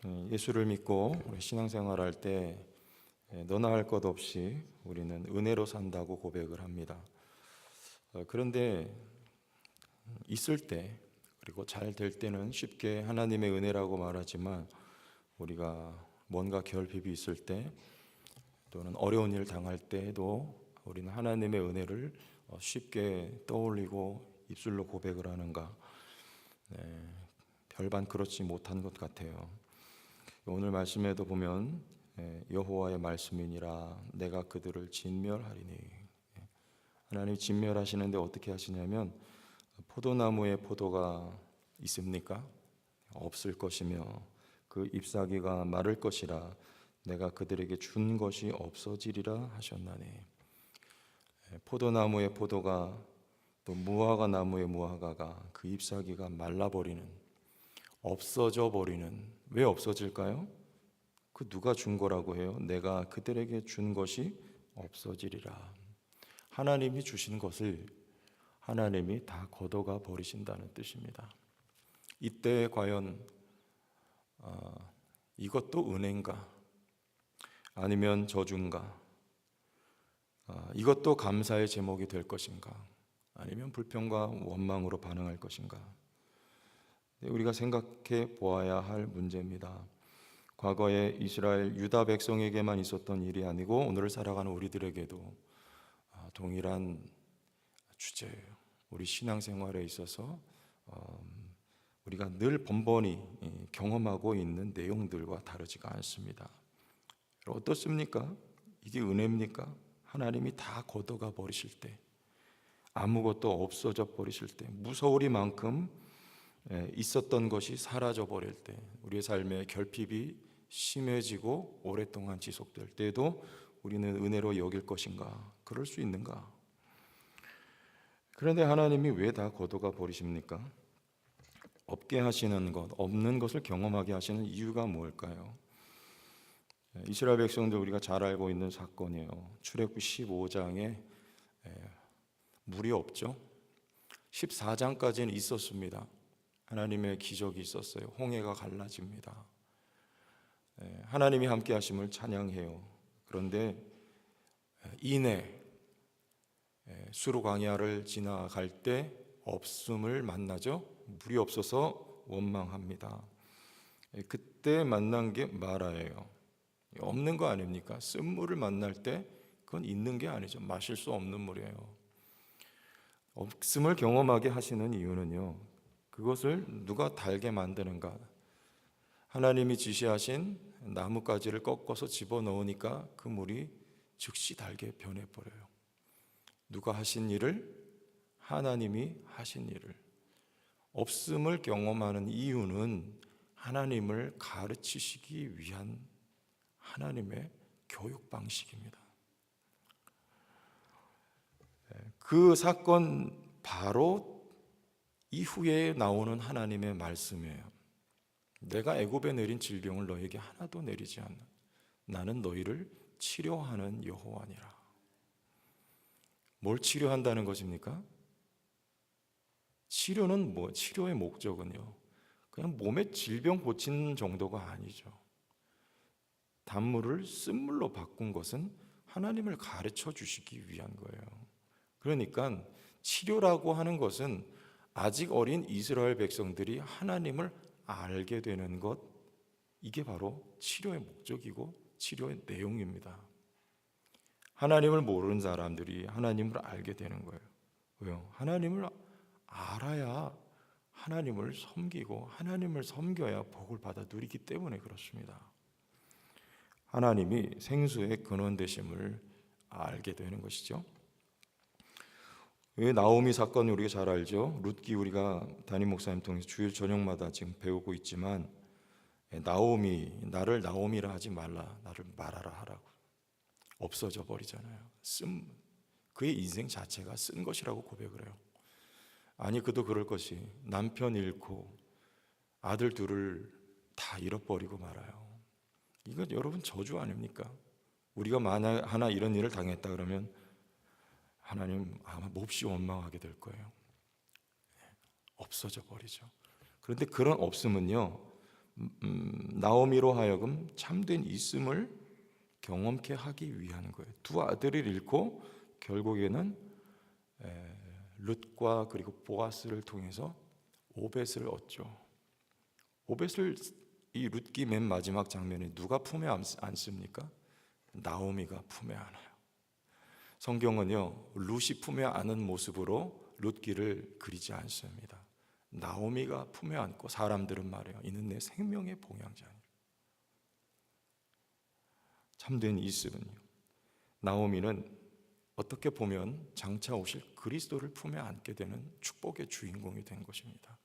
예수를 믿고 우리 신앙생활할 때 너나 할 것 없이 우리는 은혜로 산다고 고백을 합니다. 그런데 있을 때 그리고 잘 될 때는 쉽게 하나님의 은혜라고 말하지만 우리가 뭔가 결핍이 있을 때 또는 어려운 일 당할 때에도 우리는 하나님의 은혜를 쉽게 떠올리고 입술로 고백을 하는가? 별반 그렇지 못한 것 같아요. 오늘 말씀에도 보면 여호와의 말씀이니라 내가 그들을 진멸하리니, 하나님 진멸하시는데 어떻게 하시냐면 포도나무에 포도가 있습니까? 없을 것이며 그 잎사귀가 마를 것이라 내가 그들에게 준 것이 없어지리라 하셨나니, 포도나무의 포도가 또 무화과 나무의 무화과가 그 잎사귀가 말라버리는, 없어져 버리는, 왜 없어질까요? 그 누가 준 거라고 해요? 내가 그들에게 준 것이 없어지리라. 하나님이 주신 것을 하나님이 다 걷어가 버리신다는 뜻입니다. 이때 과연 이것도 은혜인가? 아니면 저주인가? 이것도 감사의 제목이 될 것인가? 아니면 불평과 원망으로 반응할 것인가? 우리가 생각해 보아야 할 문제입니다. 과거에 이스라엘 유다 백성에게만 있었던 일이 아니고 오늘을 살아가는 우리들에게도 동일한 주제예요. 우리 신앙생활에 있어서 우리가 늘 번번이 경험하고 있는 내용들과 다르지가 않습니다. 어떻습니까? 이게 은혜입니까? 하나님이 다 걷어가 버리실 때, 아무것도 없어져 버리실 때, 무서우리만큼 있었던 것이 사라져 버릴 때, 우리의 삶의 결핍이 심해지고 오랫동안 지속될 때에도 우리는 은혜로 여길 것인가? 그럴 수 있는가? 그런데 하나님이 왜 다 걷어가 버리십니까? 없게 하시는 것, 없는 것을 경험하게 하시는 이유가 뭘까요? 이스라엘 백성들 우리가 잘 알고 있는 사건이에요. 출애굽기 15장에 물이 없죠. 14장까지는 있었습니다. 하나님의 기적이 있었어요. 홍해가 갈라집니다. 하나님이 함께 하심을 찬양해요. 그런데 이내 수르 광야를 지나갈 때 없음을 만나죠. 물이 없어서 원망합니다. 그때 만난 게 마라예요. 없는 거 아닙니까? 쓴물을 만날 때 그건 있는 게 아니죠. 마실 수 없는 물이에요. 없음을 경험하게 하시는 이유는요, 그것을 누가 달게 만드는가? 하나님이 지시하신 나뭇가지를 꺾어서 집어넣으니까 그 물이 즉시 달게 변해버려요. 누가 하신 일을? 하나님이 하신 일을. 없음을 경험하는 이유는 하나님을 가르치시기 위한 하나님의 교육 방식입니다. 그 사건 바로 이후에 나오는 하나님의 말씀이에요. 내가 애굽에 내린 질병을 너에게 하나도 내리지 않는, 나는 너희를 치료하는 여호와니라. 뭘 치료한다는 것입니까? 치료는 뭐, 치료의 목적은요, 그냥 몸의 질병 고치는 정도가 아니죠. 단물을 쓴물로 바꾼 것은 하나님을 가르쳐 주시기 위한 거예요. 그러니까 치료라고 하는 것은 아직 어린 이스라엘 백성들이 하나님을 알게 되는 것, 이게 바로 치료의 목적이고 치료의 내용입니다. 하나님을 모르는 사람들이 하나님을 알게 되는 거예요. 왜요? 하나님을 알아야 하나님을 섬기고 하나님을 섬겨야 복을 받아 누리기 때문에 그렇습니다. 하나님이 생수의 근원 되심을 알게 되는 것이죠. 왜 나오미 사건 우리가 잘 알죠? 룻기 우리가 담임 목사님 통해서 주일 저녁마다 지금 배우고 있지만, 나오미, 나를 나오미라 하지 말라, 나를 마라라 하라고. 없어져 버리잖아요. 그의 인생 자체가 쓴 것이라고 고백을 해요. 아니, 그도 그럴 것이 남편 잃고 아들 둘을 다 잃어버리고 말아요. 이건 여러분 저주 아닙니까? 우리가 만약 하나 이런 일을 당했다 그러면 하나님 아마 몹시 원망하게 될 거예요. 없어져 버리죠. 그런데 그런 없음은요, 나오미로 하여금 참된 있음을 경험케 하기 위한 거예요. 두 아들을 잃고 결국에는 룻과 그리고 보아스를 통해서 오벳을 얻죠. 오벳을 이 룻기 맨 마지막 장면에 누가 품에 안습니까? 나오미가 품에 안아요. 성경은요, 룻이 품에 안은 모습으로 룻기를 그리지 않습니다. 나오미가 품에 안고 사람들은 말해요. 이는 내 생명의 봉양자니. 참된 이습은요, 나오미는 어떻게 보면 장차 오실 그리스도를 품에 안게 되는 축복의 주인공이 된 것입니다.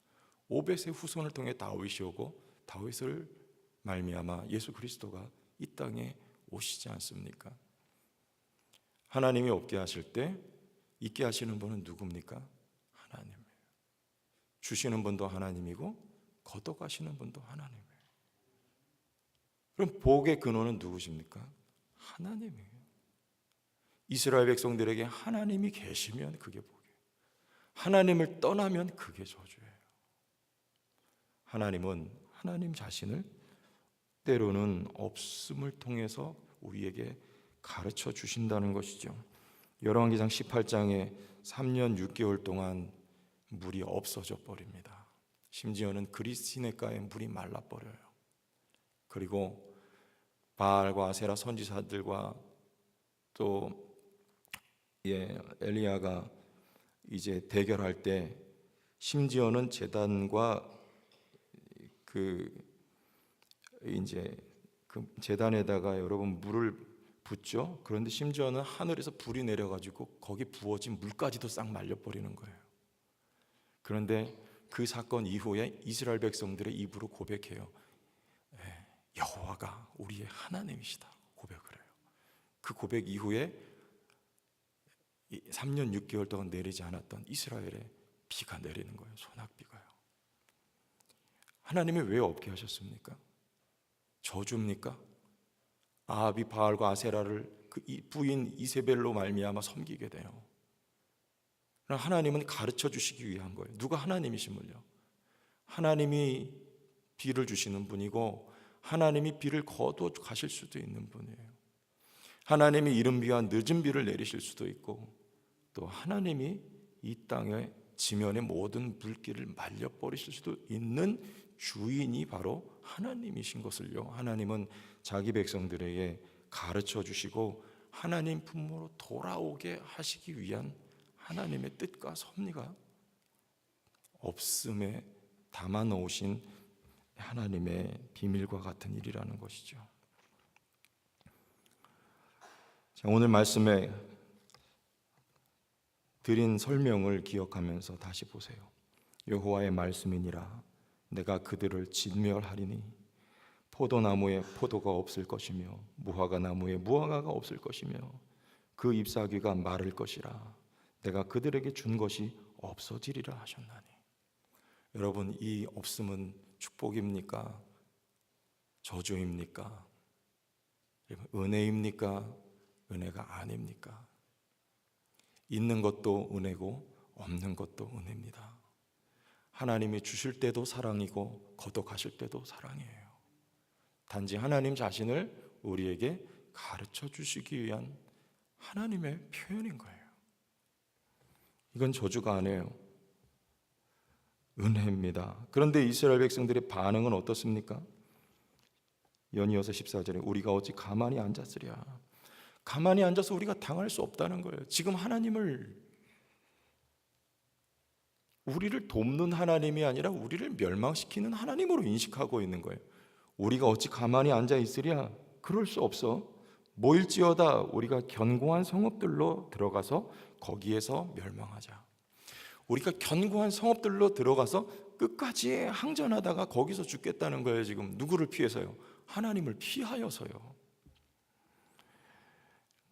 오벳의 후손을 통해 다윗이 오고 다윗을 말미암아 예수 그리스도가 이 땅에 오시지 않습니까? 하나님이 없게 하실 때 있게 하시는 분은 누굽니까? 하나님이에요. 주시는 분도 하나님이고 걷어가시는 분도 하나님이에요. 그럼 복의 근원은 누구십니까? 하나님이에요. 이스라엘 백성들에게 하나님이 계시면 그게 복이에요. 하나님을 떠나면 그게 저주예요. 하나님은 하나님 자신을 때로는 없음을 통해서 우리에게 가르쳐 주신다는 것이죠. 열왕기상 18장에 3년 6개월 동안 물이 없어져 버립니다. 심지어는 그리스시내가에 물이 말라 버려요. 그리고 바알과 아세라 선지자들과 또 엘리야가 이제 대결할 때 심지어는 제단과 이제 그 제단에다가 여러분 물을 붓죠. 그런데 심지어는 하늘에서 불이 내려가지고 거기 부어진 물까지도 싹 말려버리는 거예요. 그런데 그 사건 이후에 이스라엘 백성들의 입으로 고백해요. 여호와가 우리의 하나님이시다 고백을 해요. 그 고백 이후에 3년 6개월 동안 내리지 않았던 이스라엘에 비가 내리는 거예요. 소낙비가요. 하나님이 왜 없게 하셨습니까? 저주입니까? 아합이 바알과 아세라를 그 부인 이세벨로 말미암아 섬기게 돼요. 하나님은 가르쳐 주시기 위한 거예요. 누가 하나님이심을요? 하나님이 비를 주시는 분이고 하나님이 비를 거둬 가실 수도 있는 분이에요. 하나님이 이른 비와 늦은 비를 내리실 수도 있고 또 하나님이 이 땅의 지면의 모든 물기를 말려버리실 수도 있는 주인이 바로 하나님이신 것을요, 하나님은 자기 백성들에게 가르쳐 주시고 하나님 품으로 돌아오게 하시기 위한 하나님의 뜻과 섭리가 없음에 담아 놓으신 하나님의 비밀과 같은 일이라는 것이죠. 자, 오늘 말씀에 드린 설명을 기억하면서 다시 보세요. 여호와의 말씀이니라 내가 그들을 진멸하리니 포도나무에 포도가 없을 것이며 무화과 나무에 무화과가 없을 것이며 그 잎사귀가 마를 것이라 내가 그들에게 준 것이 없어지리라 하셨나니. 여러분, 이 없음은 축복입니까? 저주입니까? 은혜입니까? 은혜가 아닙니까? 있는 것도 은혜고 없는 것도 은혜입니다. 하나님이 주실 때도 사랑이고 거둬가실 때도 사랑이에요. 단지 하나님 자신을 우리에게 가르쳐 주시기 위한 하나님의 표현인 거예요. 이건 저주가 아니에요. 은혜입니다. 그런데 이스라엘 백성들의 반응은 어떻습니까? 연이어서 14절에 우리가 어찌 가만히 앉았으랴. 가만히 앉아서 우리가 당할 수 없다는 거예요. 지금 우리를 돕는 하나님이 아니라 우리를 멸망시키는 하나님으로 인식하고 있는 거예요. 우리가 어찌 가만히 앉아 있으랴? 그럴 수 없어. 모일지어다 우리가 견고한 성읍들로 들어가서 거기에서 멸망하자. 우리가 견고한 성읍들로 들어가서 끝까지 항전하다가 거기서 죽겠다는 거예요. 지금 누구를 피해서요? 하나님을 피하여서요.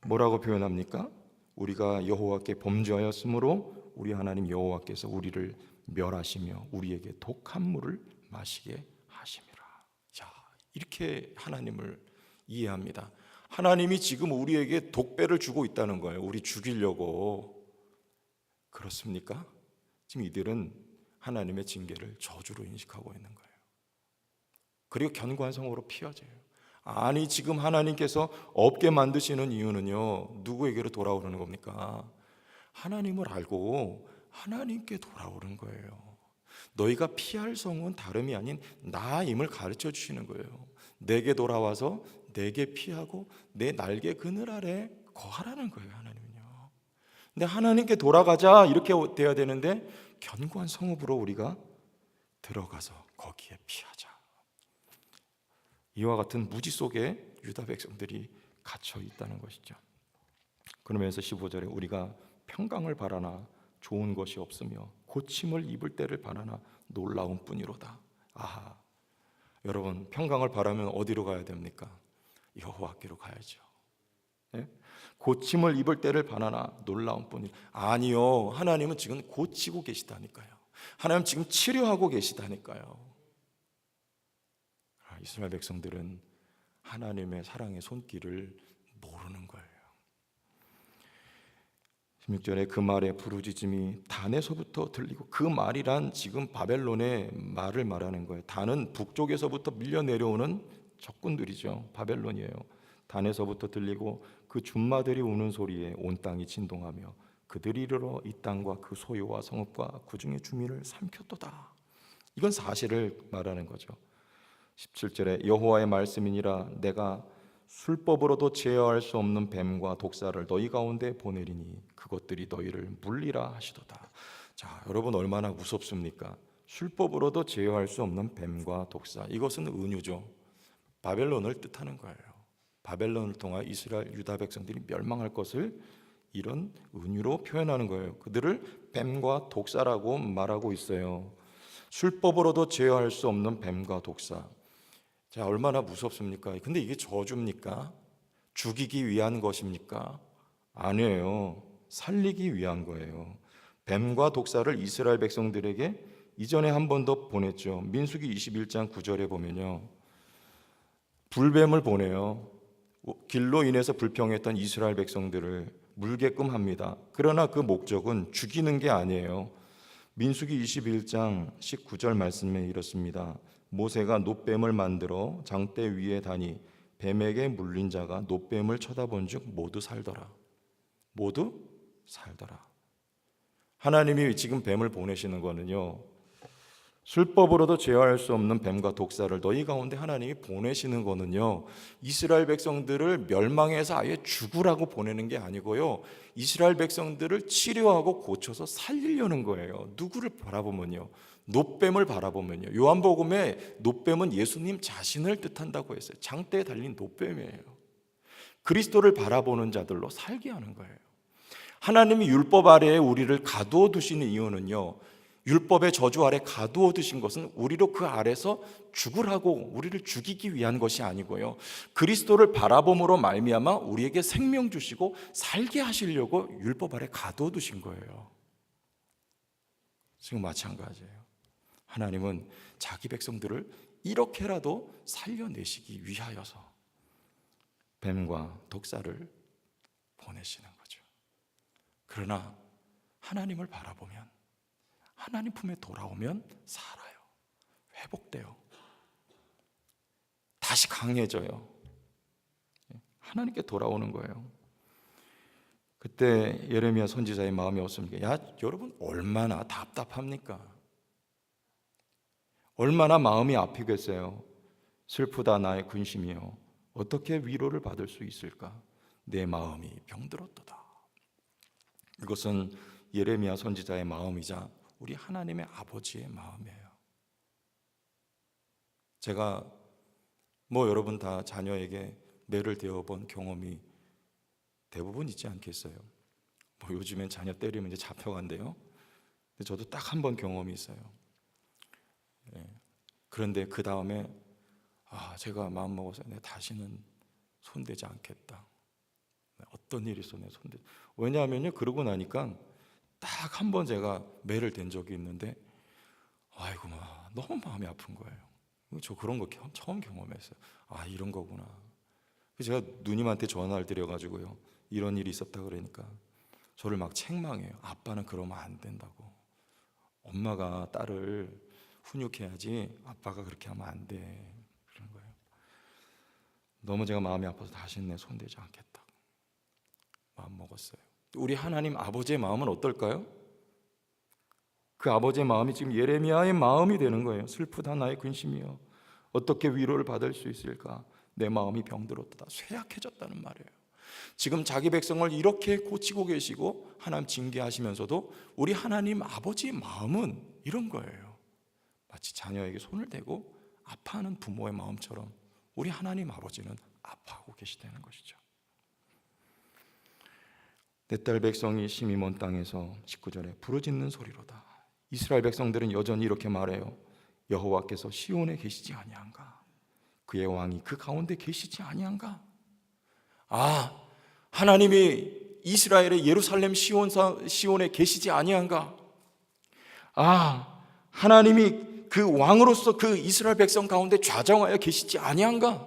뭐라고 표현합니까? 우리가 여호와께 범죄하였으므로 우리 하나님 여호와께서 우리를 멸하시며 우리에게 독한 물을 마시게 하심이라. 자, 이렇게 하나님을 이해합니다. 하나님이 지금 우리에게 독배를 주고 있다는 거예요. 우리 죽이려고. 그렇습니까? 지금 이들은 하나님의 징계를 저주로 인식하고 있는 거예요. 그리고 견고한 성으로 피어져요. 아니 지금 하나님께서 없게 만드시는 이유는요, 누구에게로 돌아오는 겁니까? 하나님을 알고 하나님께 돌아오는 거예요. 너희가 피할 성은 다름이 아닌 나임을 가르쳐 주시는 거예요. 내게 돌아와서 내게 피하고 내 날개 그늘 아래 거하라는 거예요, 하나님은요. 근데 하나님께 돌아가자 이렇게 돼야 되는데 견고한 성읍으로 우리가 들어가서 거기에 피하자. 이와 같은 무지 속에 유다 백성들이 갇혀 있다는 것이죠. 그러면서 15절에 우리가 평강을 바라나 좋은 것이 없으며 고침을 입을 때를 바라나 놀라운 뿐이로다. 아하, 여러분 평강을 바라면 어디로 가야 됩니까? 여호와께로 가야죠. 네? 고침을 입을 때를 바라나 놀라운 뿐이 아니요, 하나님은 지금 고치고 계시다니까요. 하나님 지금 치료하고 계시다니까요. 이스라엘 백성들은 하나님의 사랑의 손길을 모르는 거예요. 16절에 그 말의 부르짖음이 단에서부터 들리고, 그 말이란 지금 바벨론의 말을 말하는 거예요. 단은 북쪽에서부터 밀려 내려오는 적군들이죠. 바벨론이에요. 단에서부터 들리고 그 준마들이 우는 소리에 온 땅이 진동하며 그들이 이르러 이 땅과 그 소유와 성읍과 그 중의 주민을 삼켰도다. 이건 사실을 말하는 거죠. 17절에 여호와의 말씀이니라 내가 술법으로도 제어할 수 없는 뱀과 독사를 너희 가운데 보내리니 그것들이 너희를 물리라 하시도다. 자, 여러분 얼마나 무섭습니까? 술법으로도 제어할 수 없는 뱀과 독사, 이것은 은유죠. 바벨론을 뜻하는 거예요. 바벨론을 통해 이스라엘 유다 백성들이 멸망할 것을 이런 은유로 표현하는 거예요. 그들을 뱀과 독사라고 말하고 있어요. 술법으로도 제어할 수 없는 뱀과 독사. 자, 얼마나 무섭습니까? 근데 이게 저주입니까? 죽이기 위한 것입니까? 아니에요. 살리기 위한 거예요. 뱀과 독사를 이스라엘 백성들에게 이전에 한 번 더 보냈죠. 민수기 21장 9절에 보면요, 불뱀을 보내요. 길로 인해서 불평했던 이스라엘 백성들을 물게끔 합니다. 그러나 그 목적은 죽이는 게 아니에요. 민수기 21장 19절 말씀에 이렇습니다. 모세가 놋뱀을 만들어 장대 위에 다니 뱀에게 물린 자가 놋뱀을 쳐다본즉 모두 살더라. 모두 살더라. 하나님이 지금 뱀을 보내시는 거는요, 술법으로도 제어할 수 없는 뱀과 독사를 너희 가운데 하나님이 보내시는 거는요, 이스라엘 백성들을 멸망해서 아예 죽으라고 보내는 게 아니고요, 이스라엘 백성들을 치료하고 고쳐서 살리려는 거예요. 누구를 바라보면요, 놋뱀을 바라보면요. 요한복음에 놋뱀은 예수님 자신을 뜻한다고 했어요. 장대에 달린 놋뱀이에요. 그리스도를 바라보는 자들로 살게 하는 거예요. 하나님이 율법 아래에 우리를 가두어 두시는 이유는요, 율법의 저주 아래 가두어 두신 것은 우리로 그 아래서 죽으라고, 우리를 죽이기 위한 것이 아니고요, 그리스도를 바라봄으로 말미암아 우리에게 생명 주시고 살게 하시려고 율법 아래 가두어 두신 거예요. 지금 마찬가지예요. 하나님은 자기 백성들을 이렇게라도 살려내시기 위하여서 뱀과 독사를 보내시는 거죠. 그러나 하나님을 바라보면, 하나님 품에 돌아오면 살아요. 회복돼요. 다시 강해져요. 하나님께 돌아오는 거예요. 그때 예레미야 선지자의 마음이 어떻습니까? 야, 여러분 얼마나 답답합니까? 얼마나 마음이 아프겠어요. 슬프다 나의 근심이여, 어떻게 위로를 받을 수 있을까? 내 마음이 병들었도다. 이것은 예레미야 선지자의 마음이자 우리 하나님의 아버지의 마음이에요. 제가 여러분 다 자녀에게 매를 대어본 경험이 대부분 있지 않겠어요? 요즘엔 자녀 때리면 이제 잡혀간대요. 근데 저도 딱 한 번 경험이 있어요. 그런데 그 다음에 제가 마음먹어서 다시는 손대지 않겠다. 어떤 일이 있어 내 손대. 왜냐하면요, 그러고 나니까 딱 한 번 제가 매를 댄 적이 있는데, 아이고 너무 마음이 아픈 거예요. 저 그런 거 처음 경험했어요. 이런 거구나. 제가 누님한테 전화를 드려가지고요, 이런 일이 있었다 그러니까 저를 막 책망해요. 아빠는 그러면 안 된다고. 엄마가 딸을 훈육해야지 아빠가 그렇게 하면 안 돼. 너무 제가 마음이 아파서 다시는 내 손대지 않겠다 마음 먹었어요. 우리 하나님 아버지의 마음은 어떨까요? 그 아버지의 마음이 지금 예레미야의 마음이 되는 거예요. 슬프다 나의 근심이여, 어떻게 위로를 받을 수 있을까? 내 마음이 병들었다, 쇠약해졌다는 말이에요. 지금 자기 백성을 이렇게 고치고 계시고 하나님 징계하시면서도 우리 하나님 아버지의 마음은 이런 거예요. 마치 자녀에게 손을 대고 아파하는 부모의 마음처럼 우리 하나님 아버지는 아파하고 계시다는 것이죠. 내 딸 백성이 심히 먼 땅에서 19절에 부르짖는 소리로다. 이스라엘 백성들은 여전히 이렇게 말해요. 여호와께서 시온에 계시지 아니한가? 그의 왕이 그 가운데 계시지 아니한가? 아, 하나님이 이스라엘의 예루살렘 시온에 계시지 아니한가? 아, 하나님이 그 왕으로서 그 이스라엘 백성 가운데 좌정하여 계시지 아니한가?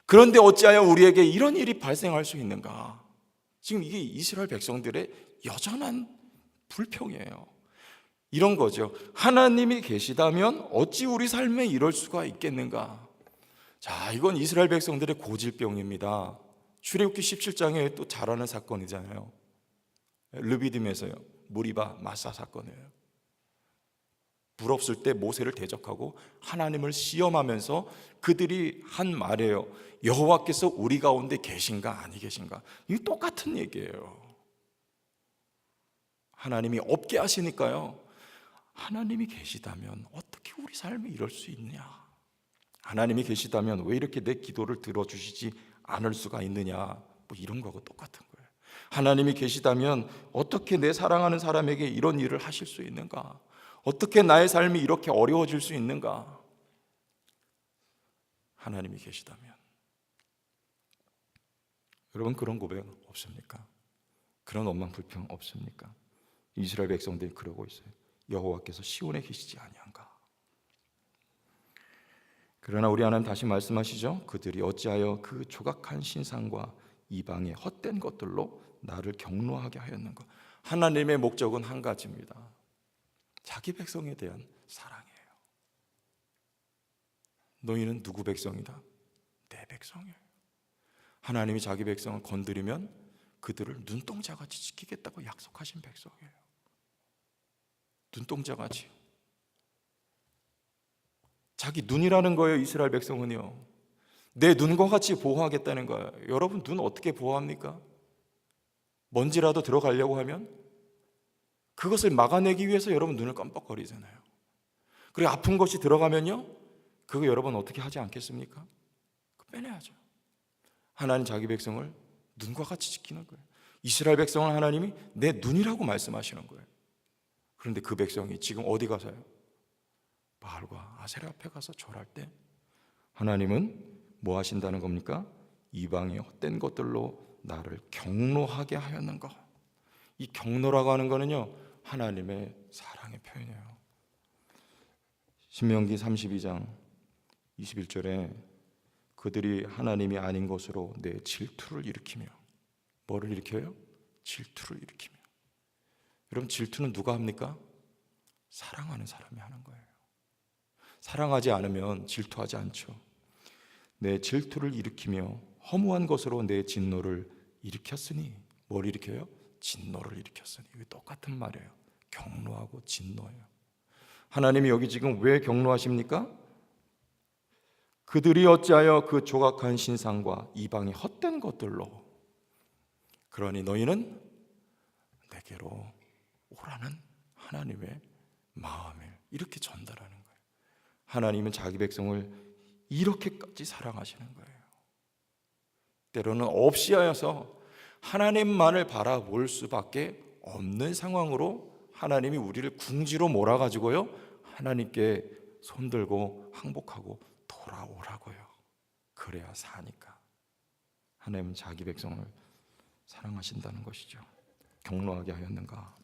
그런데 어찌하여 우리에게 이런 일이 발생할 수 있는가? 지금 이게 이스라엘 백성들의 여전한 불평이에요. 이런 거죠. 하나님이 계시다면 어찌 우리 삶에 이럴 수가 있겠는가? 자, 이건 이스라엘 백성들의 고질병입니다. 출애굽기 17장에 또 잘 아는 사건이잖아요. 르비딤에서요, 무리바 마사 사건이에요. 불 없을 때 모세를 대적하고 하나님을 시험하면서 그들이 한 말이에요. 여호와께서 우리 가운데 계신가 아니 계신가? 이게 똑같은 얘기예요. 하나님이 없게 하시니까요, 하나님이 계시다면 어떻게 우리 삶에 이럴 수 있냐? 하나님이 계시다면 왜 이렇게 내 기도를 들어주시지 않을 수가 있느냐? 뭐 이런 거하고 똑같은 거예요. 하나님이 계시다면 어떻게 내 사랑하는 사람에게 이런 일을 하실 수 있는가? 어떻게 나의 삶이 이렇게 어려워질 수 있는가? 하나님이 계시다면. 여러분, 그런 고백 없습니까? 그런 원망 불평 없습니까? 이스라엘 백성들이 그러고 있어요. 여호와께서 시온에 계시지 아니한가? 그러나 우리 하나님 다시 말씀하시죠. 그들이 어찌하여 그 조각한 신상과 이방의 헛된 것들로 나를 경노하게 하였는가? 하나님의 목적은 한 가지입니다. 자기 백성에 대한 사랑이에요. 너희는 누구 백성이다? 내 백성이에요. 하나님이 자기 백성을 건드리면 그들을 눈동자같이 지키겠다고 약속하신 백성이에요. 눈동자같이. 자기 눈이라는 거예요. 이스라엘 백성은요, 내 눈과 같이 보호하겠다는 거예요. 여러분, 눈 어떻게 보호합니까? 먼지라도 들어가려고 하면 그것을 막아내기 위해서 여러분 눈을 깜빡거리잖아요. 그리고 아픈 것이 들어가면요, 그거 여러분 어떻게 하지 않겠습니까? 빼내야죠. 하나님 자기 백성을 눈과 같이 지키는 거예요. 이스라엘 백성을 하나님이 내 눈이라고 말씀하시는 거예요. 그런데 그 백성이 지금 어디 가서요? 바알과 아세라 앞에 가서 절할 때 하나님은 뭐 하신다는 겁니까? 이방의 헛된 것들로 나를 경노하게 하였는가? 이 경노라고 하는 거는요, 하나님의 사랑의 표현이에요. 신명기 32장 21절에 그들이 하나님이 아닌 것으로 내 질투를 일으키며, 뭐를 일으켜요? 질투를 일으키며. 여러분, 질투는 누가 합니까? 사랑하는 사람이 하는 거예요. 사랑하지 않으면 질투하지 않죠. 내 질투를 일으키며 허무한 것으로 내 진노를 일으켰으니, 뭘 일으켜요? 진노를 일으켰으니. 이게 똑같은 말이에요. 경노하고 진노예요. 하나님이 여기 지금 왜 경노하십니까? 그들이 어찌하여 그 조각한 신상과 이방의 헛된 것들로, 그러니 너희는 내게로 오라는 하나님의 마음을 이렇게 전달하는 거예요. 하나님은 자기 백성을 이렇게까지 사랑하시는 거예요. 때로는 없이 하여서 하나님만을 바라볼 수밖에 없는 상황으로 하나님이 우리를 궁지로 몰아가지고요, 하나님께 손들고 항복하고 돌아오라고요. 그래야 사니까. 하나님은 자기 백성을 사랑하신다는 것이죠. 경노하게 하였는가?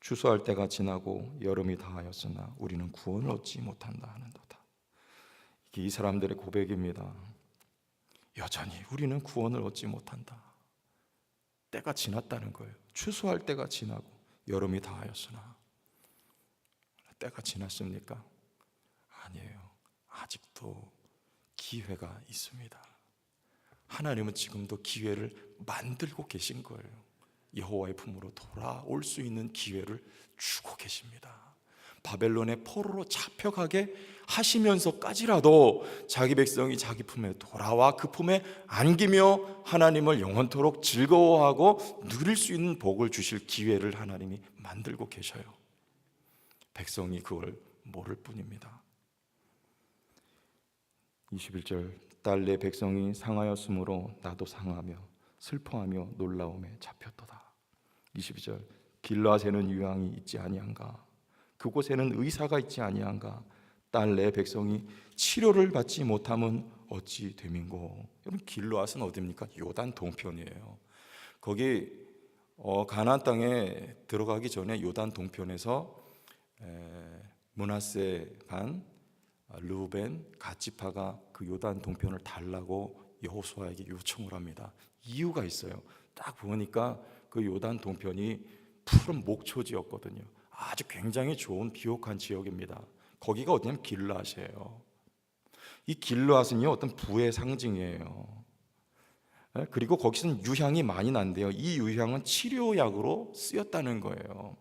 추수할 때가 지나고 여름이 다하였으나 우리는 구원을 얻지 못한다 하는도다. 이게 이 사람들의 고백입니다. 여전히 우리는 구원을 얻지 못한다. 때가 지났다는 거예요. 추수할 때가 지나고 여름이 다하였으나. 때가 지났습니까? 아니에요. 아직도 기회가 있습니다. 하나님은 지금도 기회를 만들고 계신 거예요. 여호와의 품으로 돌아올 수 있는 기회를 주고 계십니다. 바벨론의 포로로 잡혀가게 하시면서까지라도 자기 백성이 자기 품에 돌아와 그 품에 안기며 하나님을 영원토록 즐거워하고 누릴 수 있는 복을 주실 기회를 하나님이 만들고 계셔요. 백성이 그걸 모를 뿐입니다. 21절, 딸 내 백성이 상하였으므로 나도 상하며 슬퍼하며 놀라움에 잡혔도다. 22절, 길르앗에는 유황이 있지 아니한가? 그곳에는 의사가 있지 아니한가? 딸 내 백성이 치료를 받지 못함은 어찌 됨인고? 여러분, 길르앗은 어디입니까? 요단 동편이에요. 거기 가나안 땅에 들어가기 전에 요단 동편에서 므낫세 반, 르우벤, 갓지파가 그 요단 동편을 달라고 여호수아에게 요청을 합니다. 이유가 있어요. 딱 보니까 그 요단 동편이 푸른 목초지였거든요. 아주 굉장히 좋은 비옥한 지역입니다. 거기가 어디냐면 길르앗이에요. 이 길르앗은요, 어떤 부의 상징이에요. 그리고 거기서는 유향이 많이 난대요. 이 유향은 치료약으로 쓰였다는 거예요.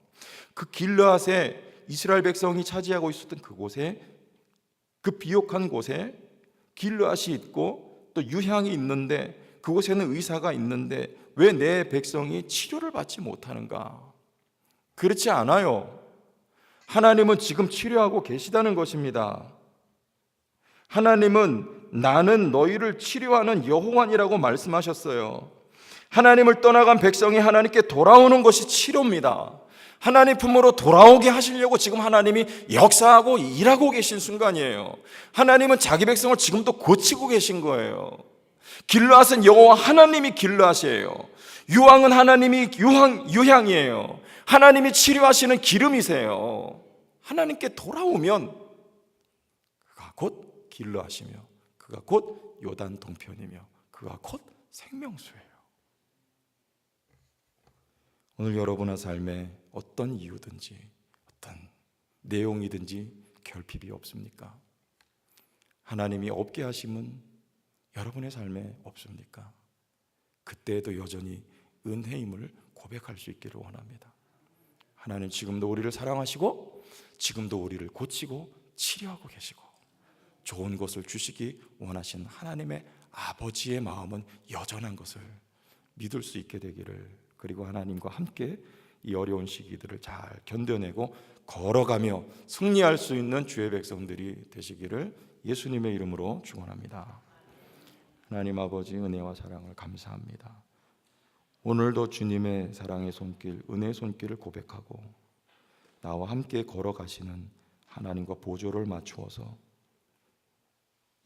그 길르앗에 이스라엘 백성이 차지하고 있었던 그곳에, 그 비옥한 곳에 길르앗이 있고 또 유향이 있는데, 그곳에는 의사가 있는데 왜 내 백성이 치료를 받지 못하는가? 그렇지 않아요. 하나님은 지금 치료하고 계시다는 것입니다. 하나님은 나는 너희를 치료하는 여호와니라고 말씀하셨어요. 하나님을 떠나간 백성이 하나님께 돌아오는 것이 치료입니다. 하나님 품으로 돌아오게 하시려고 지금 하나님이 역사하고 일하고 계신 순간이에요. 하나님은 자기 백성을 지금도 고치고 계신 거예요. 길르앗은 여호와 하나님이 길르앗이에요. 유황은 하나님이 유향이에요. 하나님이 치료하시는 기름이세요. 하나님께 돌아오면 그가 곧 길르앗이며 그가 곧 요단 동편이며 그가 곧 생명수예요. 오늘 여러분의 삶에 어떤 이유든지 어떤 내용이든지 결핍이 없습니까? 하나님이 없게 하심은 여러분의 삶에 없습니까? 그때에도 여전히 은혜임을 고백할 수 있기를 원합니다. 하나님 지금도 우리를 사랑하시고 지금도 우리를 고치고 치료하고 계시고 좋은 것을 주시기 원하시는 하나님의 아버지의 마음은 여전한 것을 믿을 수 있게 되기를, 그리고 하나님과 함께 이 어려운 시기들을 잘 견뎌내고 걸어가며 승리할 수 있는 주의 백성들이 되시기를 예수님의 이름으로 축원합니다. 하나님 아버지, 은혜와 사랑을 감사합니다. 오늘도 주님의 사랑의 손길, 은혜의 손길을 고백하고 나와 함께 걸어가시는 하나님과 보조를 맞추어서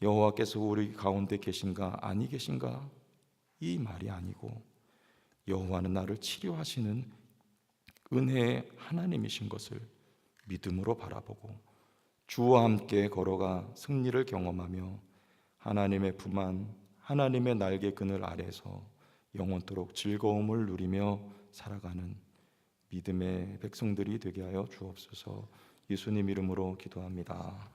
여호와께서 우리 가운데 계신가 아니 계신가 이 말이 아니고 여호와는 나를 치료하시는 은혜의 하나님이신 것을 믿음으로 바라보고 주와 함께 걸어가 승리를 경험하며 하나님의 품 안, 하나님의 날개 그늘 아래서 영원토록 즐거움을 누리며 살아가는 믿음의 백성들이 되게 하여 주옵소서. 예수님 이름으로 기도합니다.